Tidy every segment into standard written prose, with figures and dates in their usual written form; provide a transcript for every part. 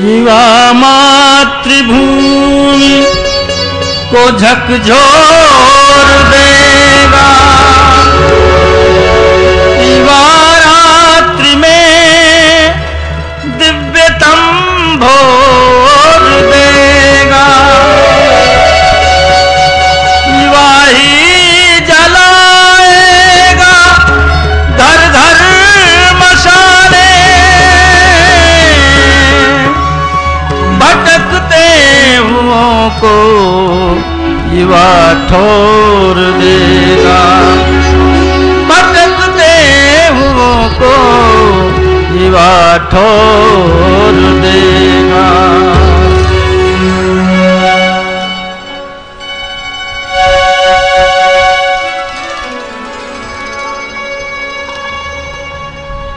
युवा मातृभूमि को झकझोर देगा, युवा रात्रि में दिव्यतम भोर देगा, युवा ही जलाएगा धर धर मशाले, भटकते हुओं को युवा ठोर देगा, भटकते हुओं को युवा ठोर देगा।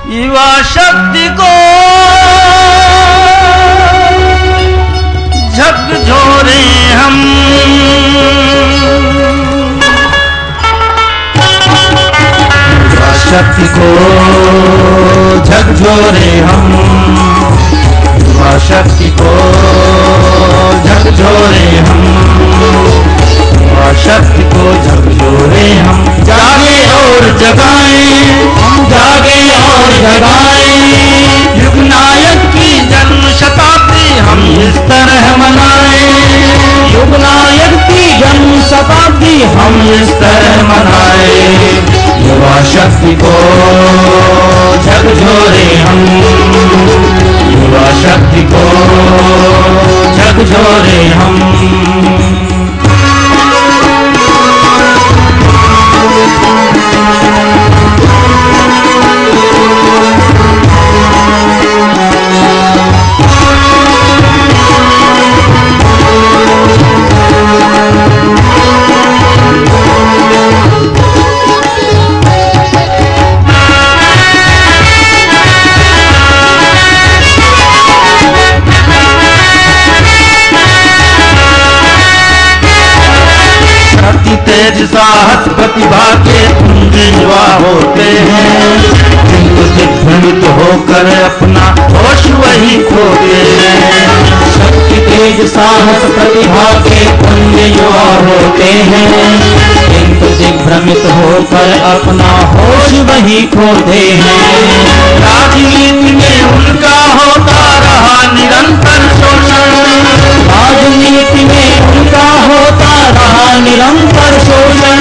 युवा शक्ति को झकझोरे हम, युवा शक्ति को झकझोरे हम, युवा शक्ति को झकझोरे हम, युवा शक्ति को झकझोरे हम। जागे और जगाएं, हम जागे और जगाएं, युग नायक की जन्म शताब्दी हम इस तरह मनाएं, युग नायक की जन्म शताब्दी हम इस तरह मनाएं। युवा शक्ति को झकझोरे हम, युवा शक्ति को झकझोरे हम। तेज साहस प्रतिभा के पुंज युवा होते हैं, जिनको दिग्भ्रमित होकर अपना होश वही खोते हैं। शक्ति तेज साहस प्रतिभा के पुंज युवा होते हैं, जिनको दिग्भ्रमित होकर अपना होश वही खोते हैं। राजनीति में उनका होता रहा निरंतर शोषण, राजनीति में उनका होता रहा निरंतर शोषण।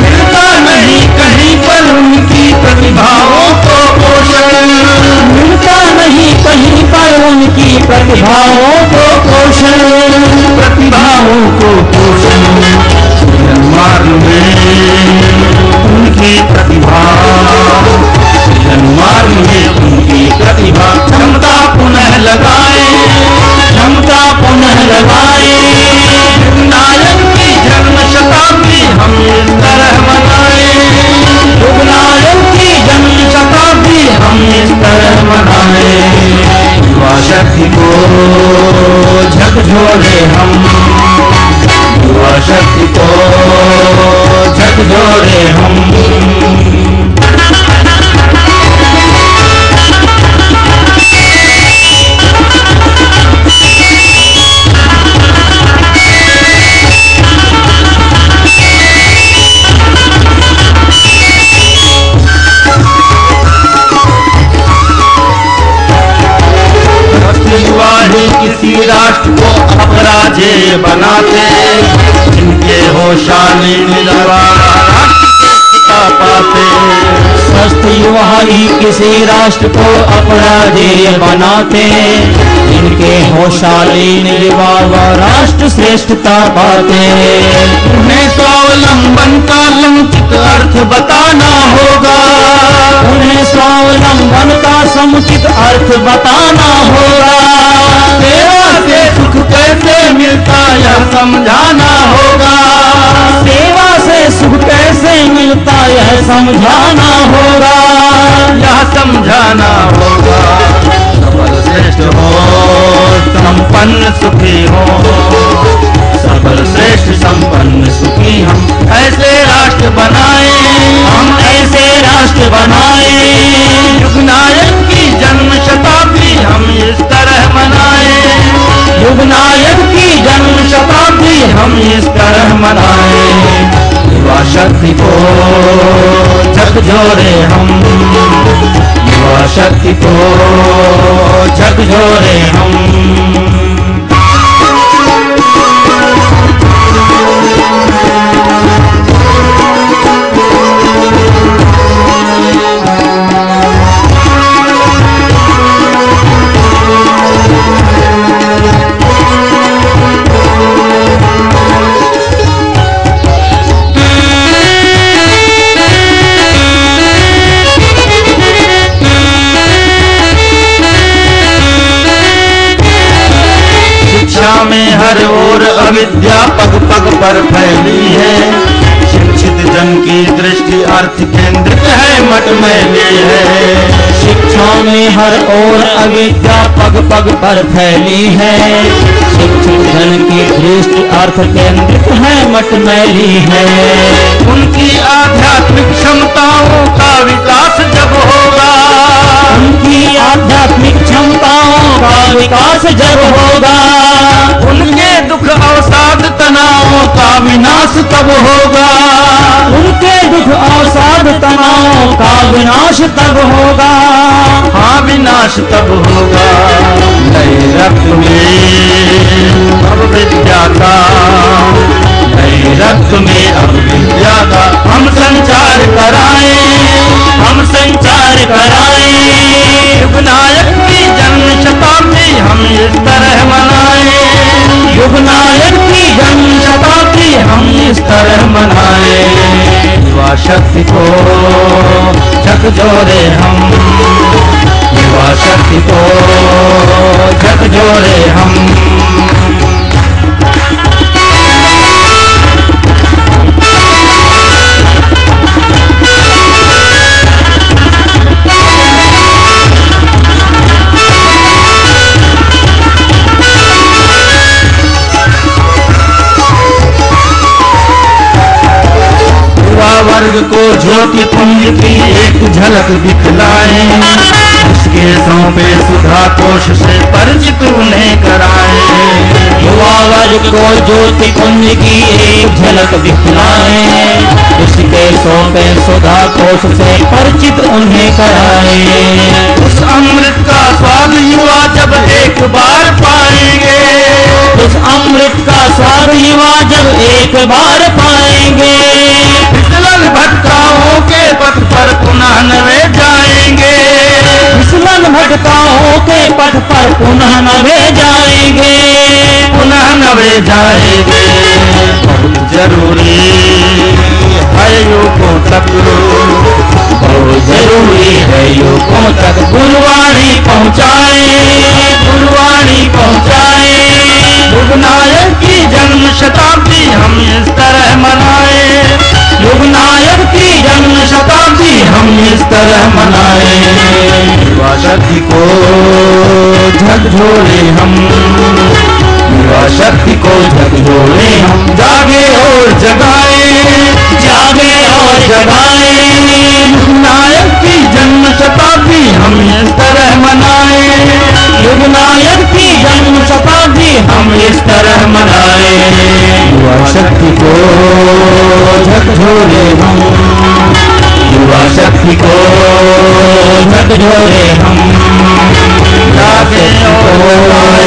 मिलता नहीं कहीं पर उनकी प्रतिभाओं को पोषण, मिलता नहीं कहीं पर उनकी प्रतिभाओं को पोषण, प्रतिभाओं को पोषण। मार्ग में उनकी प्रतिभा, मार्ग में उनकी प्रतिभा। क्षमता पुनः लगाए, क्षमता पुनः लगाए, नायक की जन्म शताब्दी हम इस तरह मनाएं, युग नायक की जन्म शताब्दी हम इस तरह मनाएं। युवा शक्ति को झकझोरे हम, युवा शक्ति को झकझोरे हम। युवा ही किसी राष्ट्र को अपराजेय बनाते, जिनके होशानी निजवारा राष्ट्र के पिता पाते। स्वस्थ युवा ही किसी राष्ट्र को अपराजेय बनाते, जिनके होशाली निर्वाह राष्ट्र श्रेष्ठता पाते। उन्हें स्वावलंबन का समुचित अर्थ बताना होगा, उन्हें स्वावलंबन का समुचित अर्थ बताना होगा। सेवा से सुख कैसे मिलता यह समझाना होगा, सेवा से सुख कैसे मिलता यह समझाना होगा, यह समझाना होगा। सबल श्रेष्ठ हो संपन्न सुखी हो, सबल श्रेष्ठ संपन्न सुखी हम ऐसे राष्ट्र बनाए, हम ऐसे राष्ट्र बनाए। युग नायक की जन्म शताब्दी हम इस तरह मनाए। झकझोरे हम, युवा शक्ति को झकझोरे हम। में हर ओर अविद्या पग पग पर फैली है, शिक्षित जन की दृष्टि अर्थ केंद्रित है, मट मैली है। शिक्षा में हर ओर अविद्या पग पग पर फैली है, शिक्षित जन की दृष्टि अर्थ केंद्रित है, मट मैली है। उनकी आध्यात्मिक क्षमताओं का विकास जब होगा, उनकी आध्यात्मिक क्षमताओं का विकास जब होगा, उनके दुख अवसाद तनावों का विनाश तब होगा, उनके दुख अवसाद तनावों का विनाश तब होगा। हाँ विनाश तब होगा। नए रक्त में अब विद्या का, नए रक्त में अब विद्या का हम संचार कराएं, हम संचार कराएं। युग नायक की जन्म शताब्दी हम इस तरह मनाएं, युग नायक की जन्म शताब्दी हम इस तरह मनाएं। युवा शक्ति को झकझोरे हम, युवा शक्ति को झकझोरे हम। वर्ग को ज्योति पुंज की एक झलक दिखलाएं, उसके सौंपे सुधा कोश से परिचित उन्हें कराएं। युवा वर्ग को ज्योति पुंज की एक झलक दिखलाएं, उसके सौंपे सुधा कोश से परिचित उन्हें कराएं। उस अमृत का स्वाद युवा जब एक बार पाएंगे, उस अमृत का स्वाद युवा जब एक बार पाएंगे। फिसलन भटकाओं के पथ पर पुनः नवे जाएंगे, फिसलन भटकाओं के पथ पर पुनः नवे जाएंगे, पुनः नवे जाएंगे। बहुत जरूरी है युगों तक, बहुत जरूरी है युगों तक गुरुवाणी पहुँचाए, गुरुवाणी पहुँचाए। युग नायक की जन्म शताब्दी हम इस तरह मनाएं, युग नायक की जन्म शताब्दी हम इस तरह मनाएं। युवा शक्ति को झकझोरे हम, युवा शक्ति को झकझोरे हम। जागे और जगाए, जागे और जगाए। युग नायक की जन्म शताब्दी हम इस तरह मनाएं, युग नायक की जन्म शताब्दी हम इस तरह मनाएं। युवा शक्ति को झकझोरे हम, युवा शक्ति को झकझोरे हम। जागे और